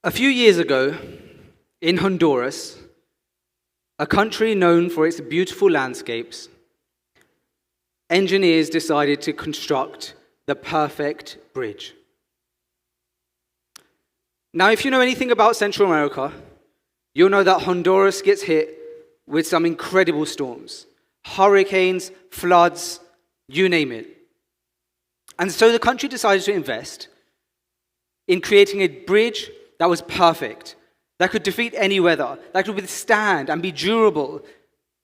A few years ago, in Honduras, a country known for its beautiful landscapes, engineers decided to construct the perfect bridge. Now, if you know anything about Central America, you'll know that Honduras gets hit with some incredible storms, hurricanes, floods, you name it. And so the country decided to invest in creating a bridge that was perfect, that could defeat any weather, that could withstand and be durable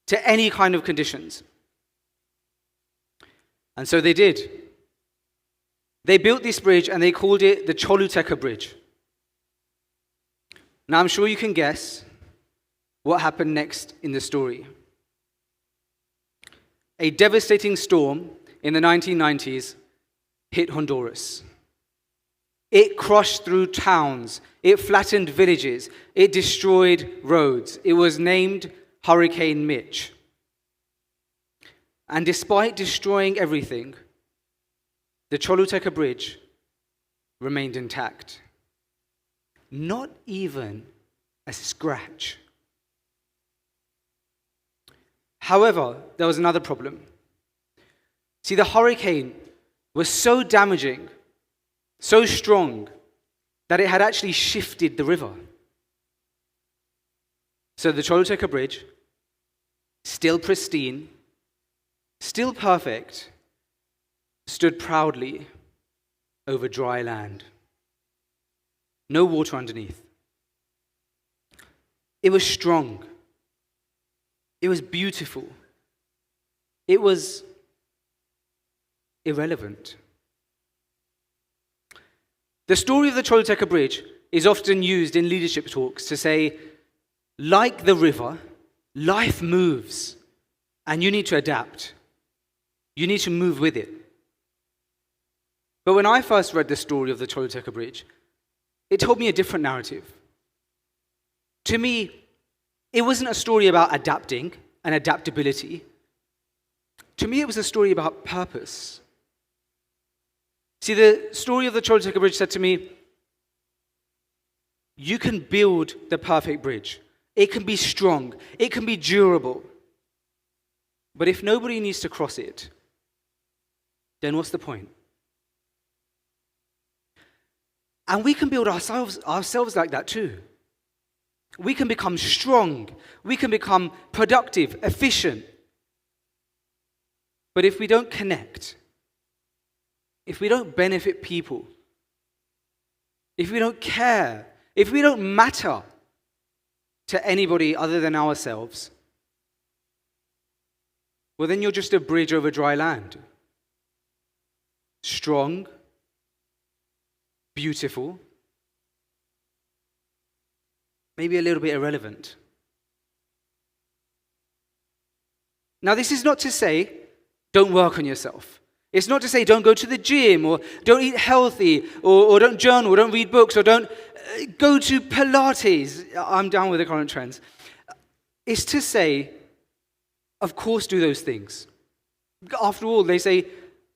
to any kind of conditions. And so they did. They built this bridge and they called it the Choluteca Bridge. Now I'm sure you can guess what happened next in the story. A devastating storm in the 1990s hit Honduras. It crushed through towns, it flattened villages, it destroyed roads. It was named Hurricane Mitch. And despite destroying everything, the Choluteca Bridge remained intact. Not even a scratch. However, there was another problem. See, the hurricane was so damaging, so strong, that it had actually shifted the river. So the Choluteca Bridge, still pristine, still perfect, stood proudly over dry land. No water underneath. It was strong. It was beautiful. It was irrelevant. The story of the Choluteca Bridge is often used in leadership talks to say, like the river, life moves, and you need to adapt. You need to move with it. But when I first read the story of the Choluteca Bridge, it told me a different narrative. To me, it wasn't a story about adapting and adaptability. To me, it was a story about purpose. See, the story of the Choluteca Bridge said to me, you can build the perfect bridge. It can be strong. It can be durable. But if nobody needs to cross it, then what's the point? And we can build ourselves like that too. We can become strong. We can become productive, efficient. But if we don't connect, if we don't benefit people, if we don't care, if we don't matter to anybody other than ourselves, well, then you're just a bridge over dry land. Strong, beautiful, maybe a little bit irrelevant. Now, this is not to say don't work on yourself. It's not to say don't go to the gym, or don't eat healthy, or don't journal, or don't read books, or don't go to Pilates. I'm down with the current trends. It's to say, of course, do those things. After all, they say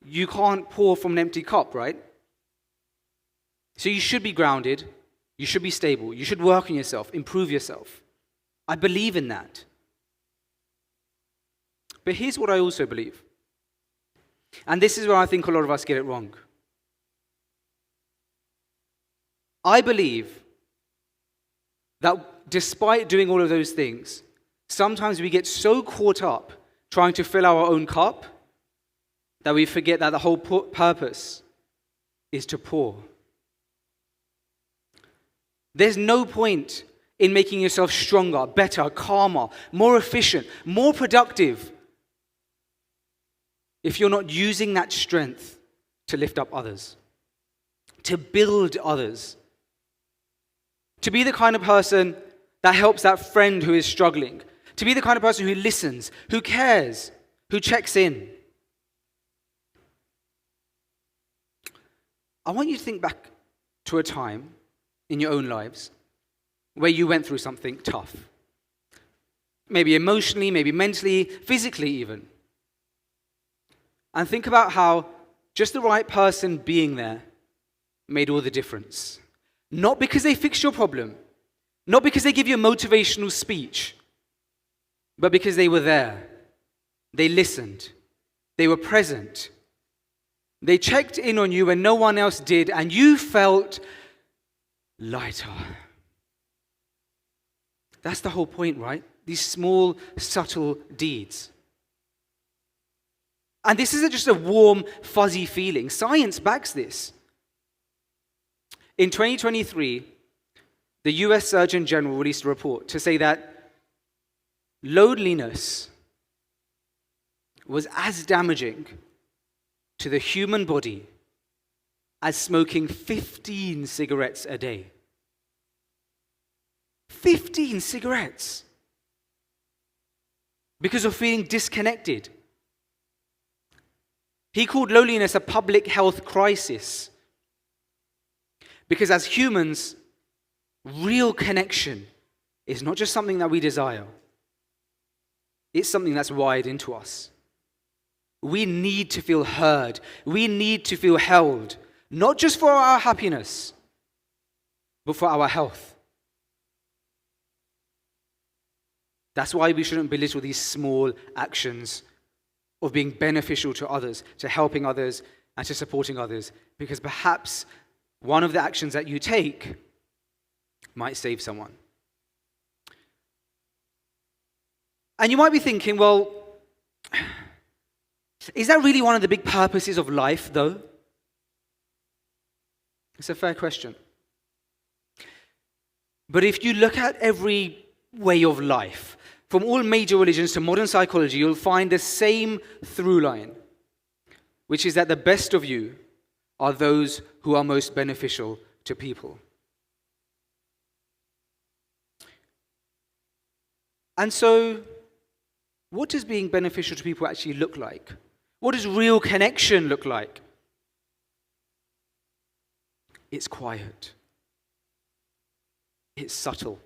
you can't pour from an empty cup, right? So you should be grounded, you should be stable, you should work on yourself, improve yourself. I believe in that. But here's what I also believe. And this is where I think a lot of us get it wrong. I believe that despite doing all of those things, sometimes we get so caught up trying to fill our own cup that we forget that the whole purpose is to pour. There's no point in making yourself stronger, better, calmer, more efficient, more productive if you're not using that strength to lift up others, to build others, to be the kind of person that helps that friend who is struggling, to be the kind of person who listens, who cares, who checks in. I want you to think back to a time in your own lives where you went through something tough. Maybe emotionally, maybe mentally, physically even. And think about how just the right person being there made all the difference. Not because they fix your problem, not because they give you a motivational speech, but because they were there. They listened. They were present. They checked in on you when no one else did, and you felt lighter. That's the whole point, right? These small, subtle deeds. And this isn't just a warm, fuzzy feeling. Science backs this. In 2023, the US Surgeon General released a report to say that loneliness was as damaging to the human body as smoking 15 cigarettes a day. 15 cigarettes. Because of feeling disconnected. He called loneliness a public health crisis. Because as humans, real connection is not just something that we desire. It's something that's wired into us. We need to feel heard. We need to feel held. Not just for our happiness, but for our health. That's why we shouldn't belittle these small actions of being beneficial to others, to helping others, and to supporting others. Because perhaps one of the actions that you take might save someone. And you might be thinking, well, is that really one of the big purposes of life, though? It's a fair question. But if you look at every way of life, from all major religions to modern psychology, you'll find the same through line, which is that the best of you are those who are most beneficial to people. And so, what does being beneficial to people actually look like? What does real connection look like? It's quiet. It's subtle.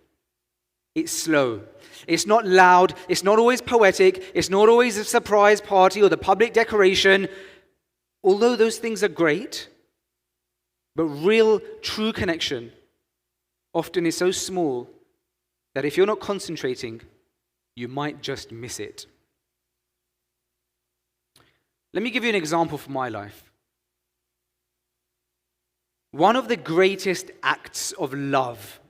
It's slow. It's not loud. It's not always poetic. It's not always a surprise party or the public decoration. Although those things are great, but real, true connection often is so small that if you're not concentrating, you might just miss it. Let me give you an example from my life. One of the greatest acts of love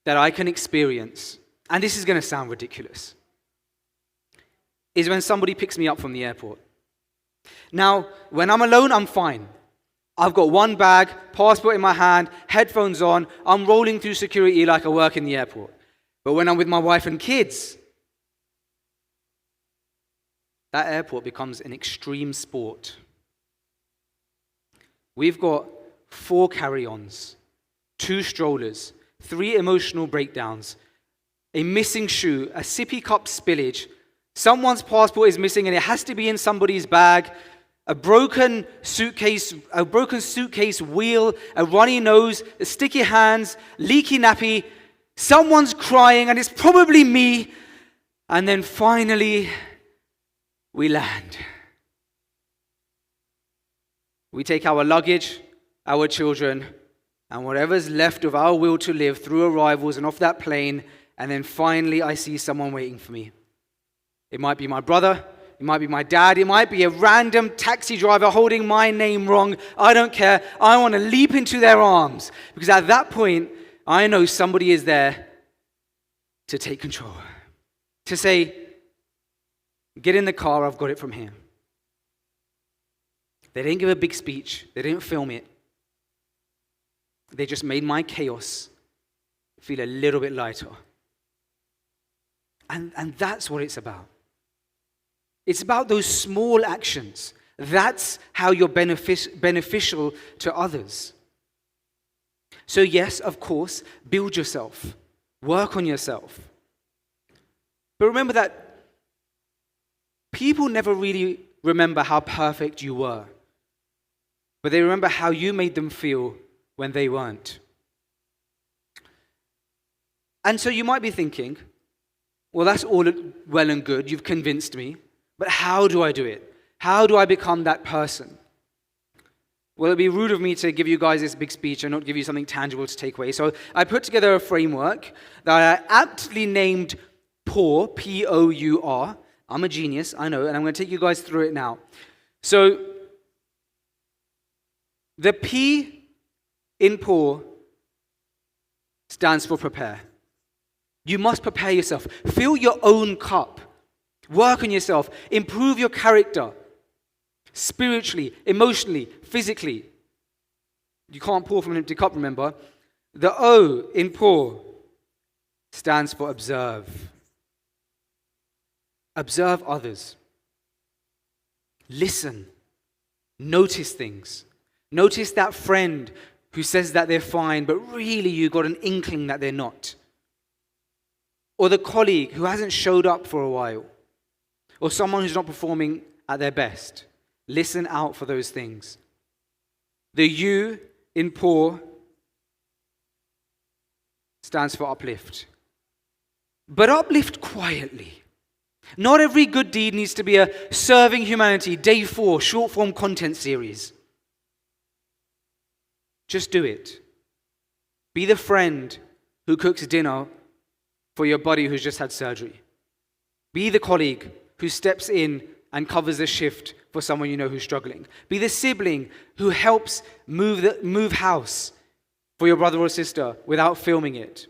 that I can experience, and this is going to sound ridiculous, is when somebody picks me up from the airport. Now, when I'm alone, I'm fine. I've got one bag, passport in my hand, headphones on, I'm rolling through security like I work in the airport. But when I'm with my wife and kids, that airport becomes an extreme sport. We've got 4 carry-ons, 2 strollers, 3 emotional breakdowns, a missing shoe, a sippy cup spillage, someone's passport is missing and it has to be in somebody's bag, a broken suitcase wheel, a runny nose, sticky hands, leaky nappy, someone's crying and it's probably me, and then finally we land. We take our luggage, our children, and whatever's left of our will to live through arrivals and off that plane, and then finally I see someone waiting for me. It might be my brother, it might be my dad, it might be a random taxi driver holding my name wrong. I don't care. I want to leap into their arms, because at that point, I know somebody is there to take control. To say, get in the car, I've got it from here. They didn't give a big speech. They didn't film it. They just made my chaos feel a little bit lighter. And that's what it's about. It's about those small actions. That's how you're beneficial to others. So yes, of course, build yourself. Work on yourself. But remember that people never really remember how perfect you were. But they remember how you made them feel when they weren't. And so you might be thinking, well, that's all well and good. You've convinced me. But how do I do it? How do I become that person? Well, it'd be rude of me to give you guys this big speech and not give you something tangible to take away. So I put together a framework that I aptly named POUR, P-O-U-R. I'm a genius, I know, and I'm going to take you guys through it now. So the P in POUR stands for prepare. You must prepare yourself. Fill your own cup. Work on yourself. Improve your character. Spiritually, emotionally, physically. You can't pour from an empty cup, remember? The O in POUR stands for observe. Observe others. Listen. Notice things. Notice that friend who says that they're fine, but really you got an inkling that they're not. Or the colleague who hasn't showed up for a while. Or someone who's not performing at their best. Listen out for those things. The U in POUR stands for uplift. But uplift quietly. Not every good deed needs to be a Serving Humanity Day 4 short form content series. Just do it. Be the friend who cooks dinner for your buddy who's just had surgery. Be the colleague who steps in and covers the shift for someone you know who's struggling. Be the sibling who helps move house for your brother or sister without filming it.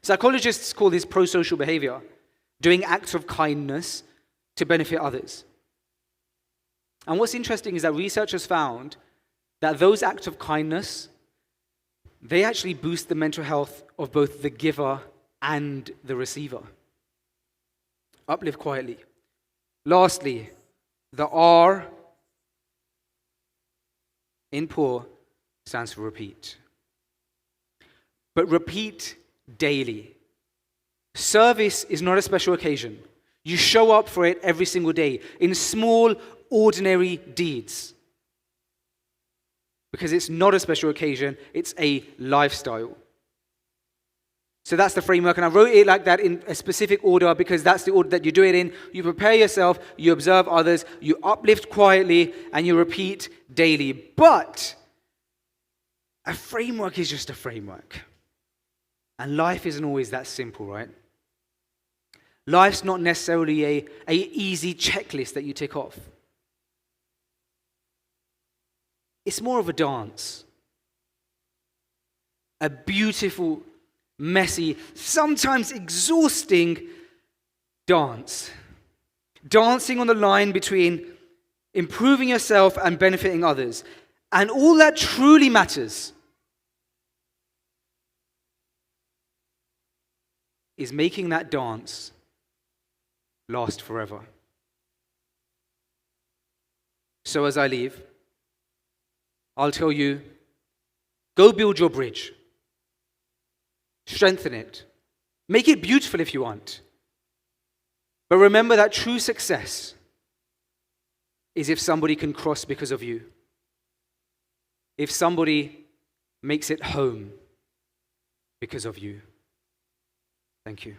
Psychologists call this pro-social behavior, doing acts of kindness to benefit others. And what's interesting is that researchers found that those acts of kindness, they actually boost the mental health of both the giver and the receiver. Uplift quietly. Lastly, the R in POUR stands for repeat. But repeat daily. Service is not a special occasion. You show up for it every single day in small, ordinary deeds. Because it's not a special occasion, it's a lifestyle. So that's the framework, and I wrote it like that in a specific order because that's the order that you do it in. You prepare yourself, you observe others, you uplift quietly, and you repeat daily. But a framework is just a framework. And life isn't always that simple, right? Life's not necessarily a easy checklist that you tick off. It's more of a dance. A beautiful, messy, sometimes exhausting dance. Dancing on the line between improving yourself and benefiting others. And all that truly matters is making that dance last forever. So as I leave, I'll tell you, go build your bridge. Strengthen it. Make it beautiful if you want. But remember that true success is if somebody can cross because of you. If somebody makes it home because of you. Thank you.